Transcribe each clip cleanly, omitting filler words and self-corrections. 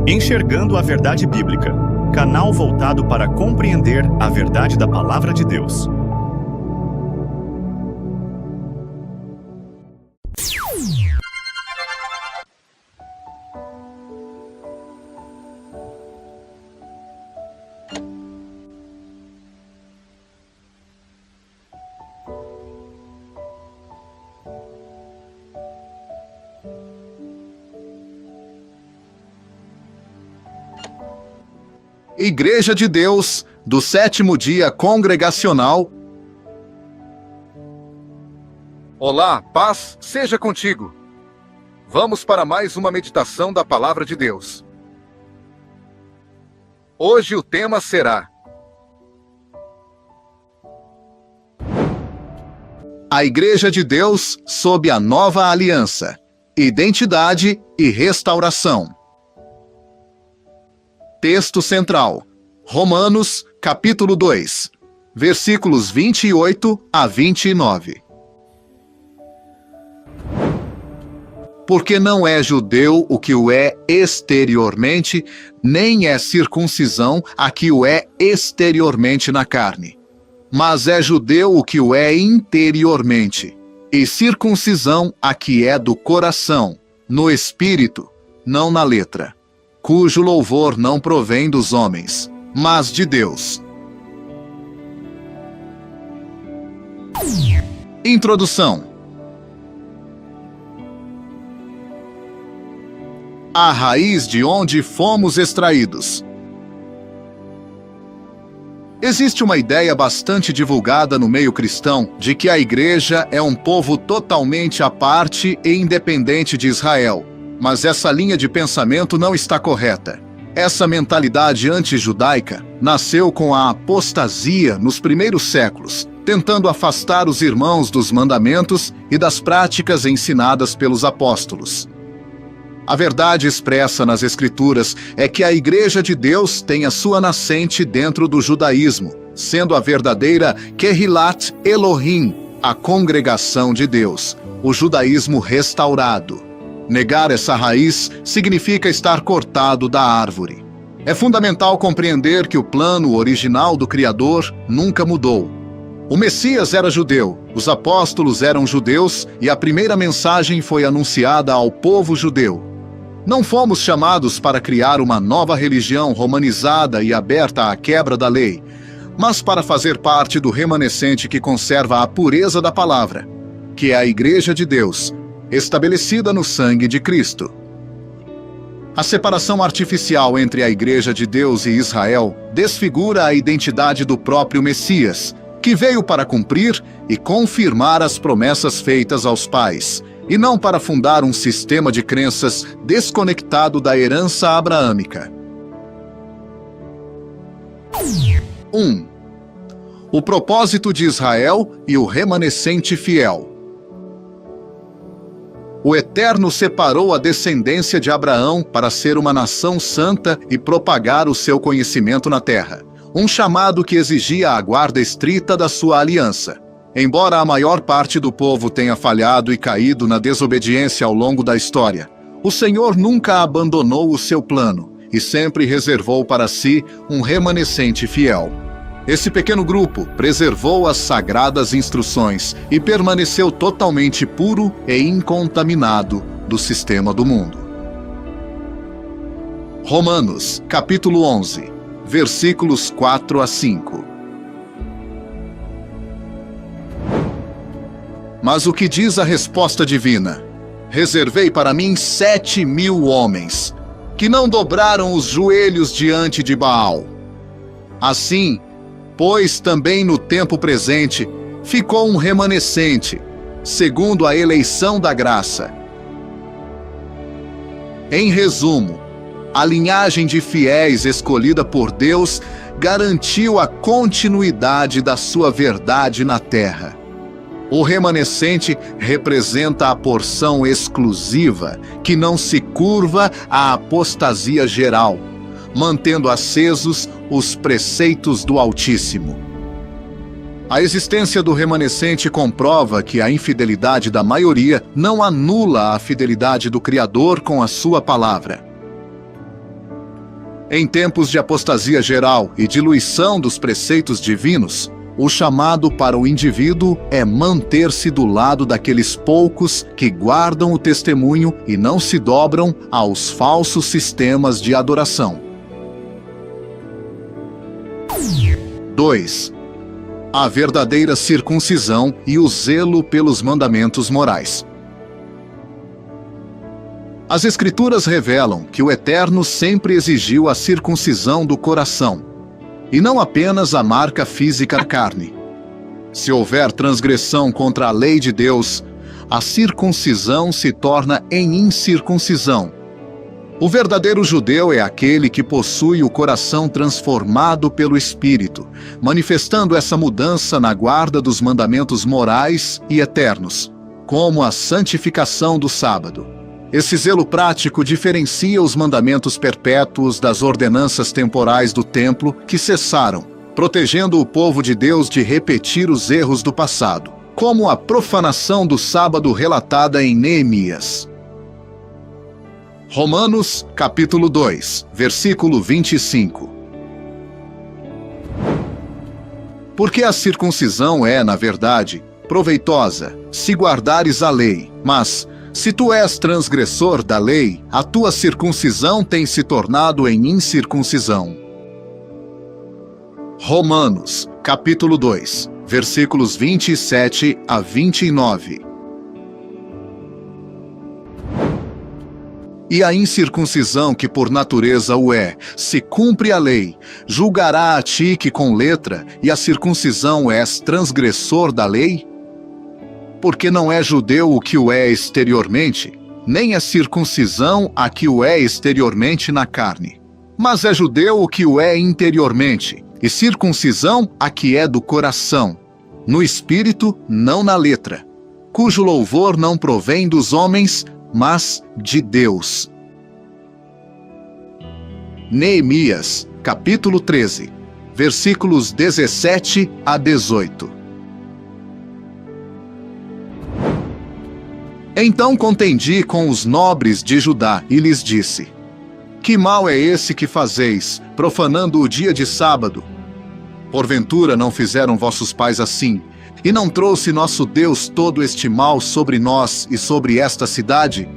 Enxergando a Verdade Bíblica, canal voltado para compreender a verdade da Palavra de Deus. Igreja de Deus, do 7º dia congregacional. Olá, paz seja contigo. Vamos para mais uma meditação da Palavra de Deus. Hoje o tema será a Igreja de Deus sob a nova aliança, identidade e restauração. Texto central, Romanos, capítulo 2, versículos 28 a 29. Porque não é judeu o que o é exteriormente, nem é circuncisão a que o é exteriormente na carne. Mas é judeu o que o é interiormente, e circuncisão a que é do coração, no espírito, não na letra, cujo louvor não provém dos homens, mas de Deus. Introdução. A raiz de onde fomos extraídos. Existe uma ideia bastante divulgada no meio cristão de que a igreja é um povo totalmente à parte e independente de Israel. Mas essa linha de pensamento não está correta. Essa mentalidade anti-judaica nasceu com a apostasia nos primeiros séculos, tentando afastar os irmãos dos mandamentos e das práticas ensinadas pelos apóstolos. A verdade expressa nas Escrituras é que a Igreja de Deus tem a sua nascente dentro do judaísmo, sendo a verdadeira Kehilat Elohim, a congregação de Deus, o judaísmo restaurado. Negar essa raiz significa estar cortado da árvore. É fundamental compreender que o plano original do Criador nunca mudou. O Messias era judeu, os apóstolos eram judeus e a primeira mensagem foi anunciada ao povo judeu. Não fomos chamados para criar uma nova religião romanizada e aberta à quebra da lei, mas para fazer parte do remanescente que conserva a pureza da palavra, que é a Igreja de Deus, estabelecida no sangue de Cristo. A separação artificial entre a Igreja de Deus e Israel desfigura a identidade do próprio Messias, que veio para cumprir e confirmar as promessas feitas aos pais, e não para fundar um sistema de crenças desconectado da herança abraâmica. 1. O propósito de Israel e o remanescente fiel. O Eterno separou a descendência de Abraão para ser uma nação santa e propagar o seu conhecimento na terra, um chamado que exigia a guarda estrita da sua aliança. Embora a maior parte do povo tenha falhado e caído na desobediência ao longo da história, o Senhor nunca abandonou o seu plano e sempre reservou para si um remanescente fiel. Esse pequeno grupo preservou as sagradas instruções e permaneceu totalmente puro e incontaminado do sistema do mundo. Romanos, capítulo 11, versículos 4 a 5. Mas o que diz a resposta divina? Reservei para mim 7.000 homens, que não dobraram os joelhos diante de Baal. Assim, pois também no tempo presente ficou um remanescente, segundo a eleição da graça. Em resumo, a linhagem de fiéis escolhida por Deus garantiu a continuidade da sua verdade na terra. O remanescente representa a porção exclusiva que não se curva à apostasia geral, mantendo acesos os preceitos do Altíssimo. A existência do remanescente comprova que a infidelidade da maioria não anula a fidelidade do Criador com a sua palavra. Em tempos de apostasia geral e diluição dos preceitos divinos, o chamado para o indivíduo é manter-se do lado daqueles poucos que guardam o testemunho e não se dobram aos falsos sistemas de adoração. 2. A verdadeira circuncisão e o zelo pelos mandamentos morais. As Escrituras revelam que o Eterno sempre exigiu a circuncisão do coração, e não apenas a marca física da carne. Se houver transgressão contra a lei de Deus, a circuncisão se torna em incircuncisão. O verdadeiro judeu é aquele que possui o coração transformado pelo Espírito, manifestando essa mudança na guarda dos mandamentos morais e eternos, como a santificação do sábado. Esse zelo prático diferencia os mandamentos perpétuos das ordenanças temporais do templo que cessaram, protegendo o povo de Deus de repetir os erros do passado, como a profanação do sábado relatada em Neemias. Romanos, capítulo 2, versículo 25. Porque a circuncisão é, na verdade, proveitosa, se guardares a lei, mas, se tu és transgressor da lei, a tua circuncisão tem se tornado em incircuncisão. Romanos, capítulo 2, versículos 27 a 29. E a incircuncisão que por natureza o é, se cumpre a lei, julgará a ti que com letra, e a circuncisão és transgressor da lei? Porque não é judeu o que o é exteriormente, nem a circuncisão a que o é exteriormente na carne. Mas é judeu o que o é interiormente, e circuncisão a que é do coração, no espírito, não na letra, cujo louvor não provém dos homens, mas de Deus. Neemias, capítulo 13, versículos 17 a 18. Então contendi com os nobres de Judá e lhes disse: Que mal é esse que fazeis, profanando o dia de sábado? Porventura não fizeram vossos pais assim, e não trouxe nosso Deus todo este mal sobre nós e sobre esta cidade?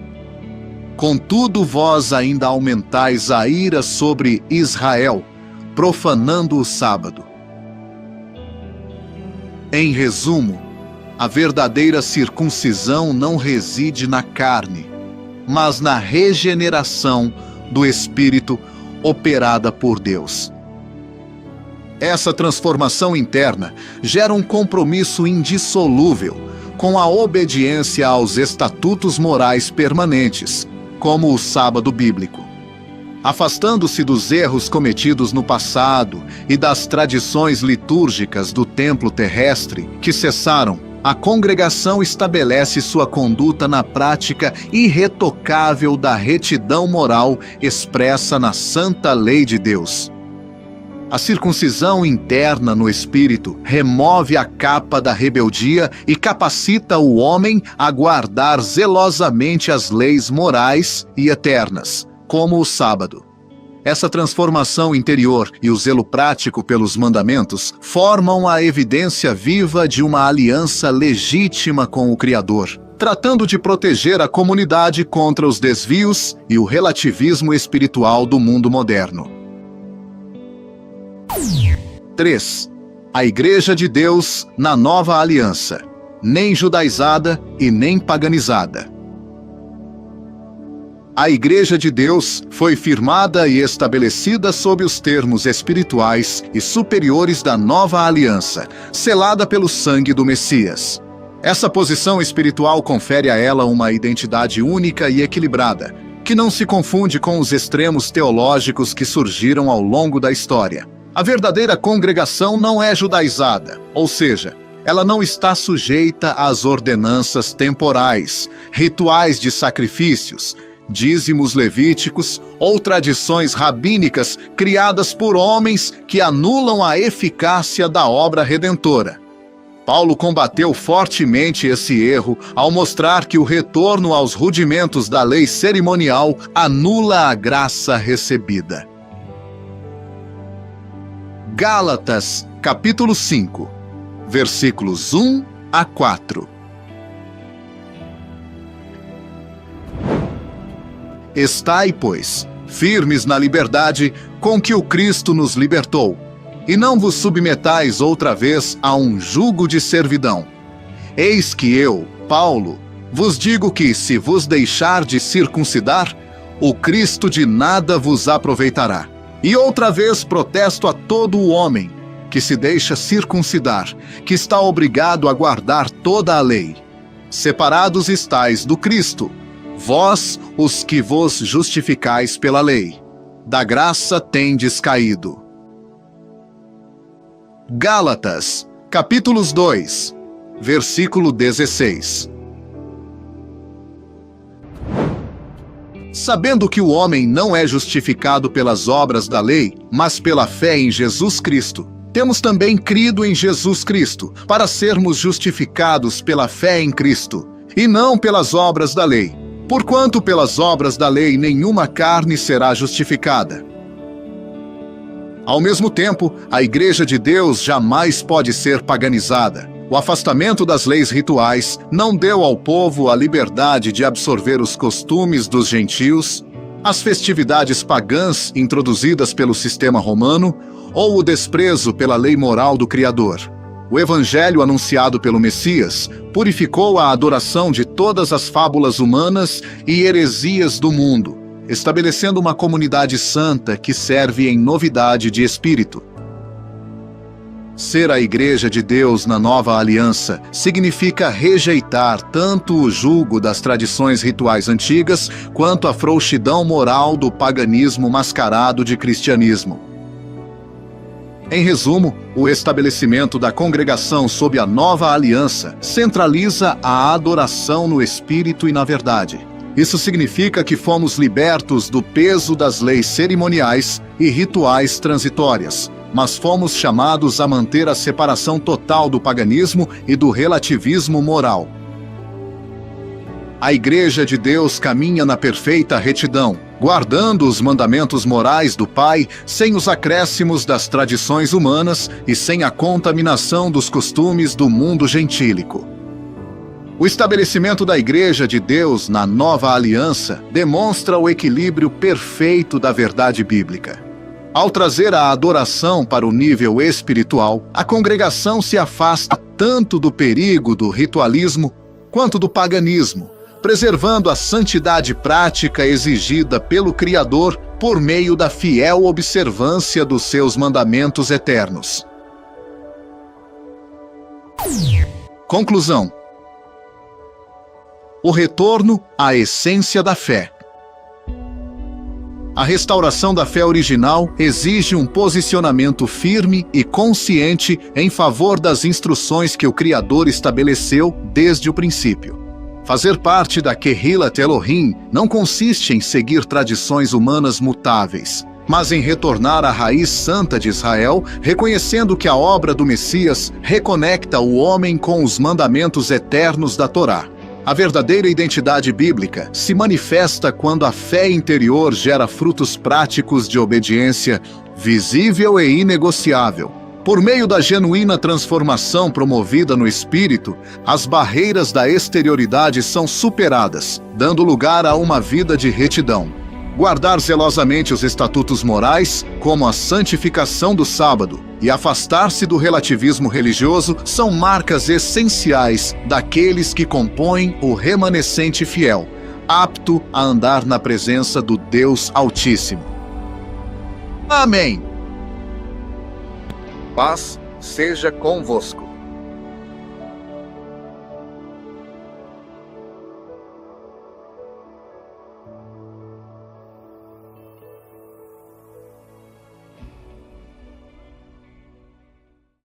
Contudo, vós ainda aumentais a ira sobre Israel, profanando o sábado. Em resumo, a verdadeira circuncisão não reside na carne, mas na regeneração do Espírito operada por Deus. Essa transformação interna gera um compromisso indissolúvel com a obediência aos estatutos morais permanentes, como o sábado bíblico. Afastando-se dos erros cometidos no passado e das tradições litúrgicas do templo terrestre que cessaram, a congregação estabelece sua conduta na prática irretocável da retidão moral expressa na santa lei de Deus. A circuncisão interna no espírito remove a capa da rebeldia e capacita o homem a guardar zelosamente as leis morais e eternas, como o sábado. Essa transformação interior e o zelo prático pelos mandamentos formam a evidência viva de uma aliança legítima com o Criador, tratando de proteger a comunidade contra os desvios e o relativismo espiritual do mundo moderno. 3. A Igreja de Deus na Nova Aliança, nem judaizada e nem paganizada. A Igreja de Deus foi firmada e estabelecida sob os termos espirituais e superiores da Nova Aliança, selada pelo sangue do Messias. Essa posição espiritual confere a ela uma identidade única e equilibrada, que não se confunde com os extremos teológicos que surgiram ao longo da história. A verdadeira congregação não é judaizada, ou seja, ela não está sujeita às ordenanças temporais, rituais de sacrifícios, dízimos levíticos ou tradições rabínicas criadas por homens que anulam a eficácia da obra redentora. Paulo combateu fortemente esse erro ao mostrar que o retorno aos rudimentos da lei cerimonial anula a graça recebida. Gálatas, capítulo 5, versículos 1 a 4. Estai, pois, firmes na liberdade com que o Cristo nos libertou, e não vos submetais outra vez a um jugo de servidão. Eis que eu, Paulo, vos digo que, se vos deixar de circuncidar, o Cristo de nada vos aproveitará. E outra vez protesto a todo o homem que se deixa circuncidar, que está obrigado a guardar toda a lei. Separados estais do Cristo, vós os que vos justificais pela lei. Da graça tendes caído. Gálatas, capítulos 2, versículo 16. Sabendo que o homem não é justificado pelas obras da lei, mas pela fé em Jesus Cristo, temos também crido em Jesus Cristo, para sermos justificados pela fé em Cristo, e não pelas obras da lei. Porquanto pelas obras da lei nenhuma carne será justificada. Ao mesmo tempo, a Igreja de Deus jamais pode ser paganizada. O afastamento das leis rituais não deu ao povo a liberdade de absorver os costumes dos gentios, as festividades pagãs introduzidas pelo sistema romano ou o desprezo pela lei moral do Criador. O Evangelho anunciado pelo Messias purificou a adoração de todas as fábulas humanas e heresias do mundo, estabelecendo uma comunidade santa que serve em novidade de espírito. Ser a Igreja de Deus na nova aliança significa rejeitar tanto o jugo das tradições rituais antigas quanto a frouxidão moral do paganismo mascarado de cristianismo. Em resumo, o estabelecimento da congregação sob a nova aliança centraliza a adoração no Espírito e na verdade. Isso significa que fomos libertos do peso das leis cerimoniais e rituais transitórias, mas fomos chamados a manter a separação total do paganismo e do relativismo moral. A Igreja de Deus caminha na perfeita retidão, guardando os mandamentos morais do Pai, sem os acréscimos das tradições humanas e sem a contaminação dos costumes do mundo gentílico. O estabelecimento da Igreja de Deus na nova aliança demonstra o equilíbrio perfeito da verdade bíblica. Ao trazer a adoração para o nível espiritual, a congregação se afasta tanto do perigo do ritualismo quanto do paganismo, preservando a santidade prática exigida pelo Criador por meio da fiel observância dos seus mandamentos eternos. Conclusão. O retorno à essência da fé. A restauração da fé original exige um posicionamento firme e consciente em favor das instruções que o Criador estabeleceu desde o princípio. Fazer parte da Kehilat Elohim não consiste em seguir tradições humanas mutáveis, mas em retornar à raiz santa de Israel, reconhecendo que a obra do Messias reconecta o homem com os mandamentos eternos da Torá. A verdadeira identidade bíblica se manifesta quando a fé interior gera frutos práticos de obediência, visível e inegociável. Por meio da genuína transformação promovida no espírito, as barreiras da exterioridade são superadas, dando lugar a uma vida de retidão. Guardar zelosamente os estatutos morais, como a santificação do sábado, e afastar-se do relativismo religioso são marcas essenciais daqueles que compõem o remanescente fiel, apto a andar na presença do Deus Altíssimo. Amém. Paz seja convosco.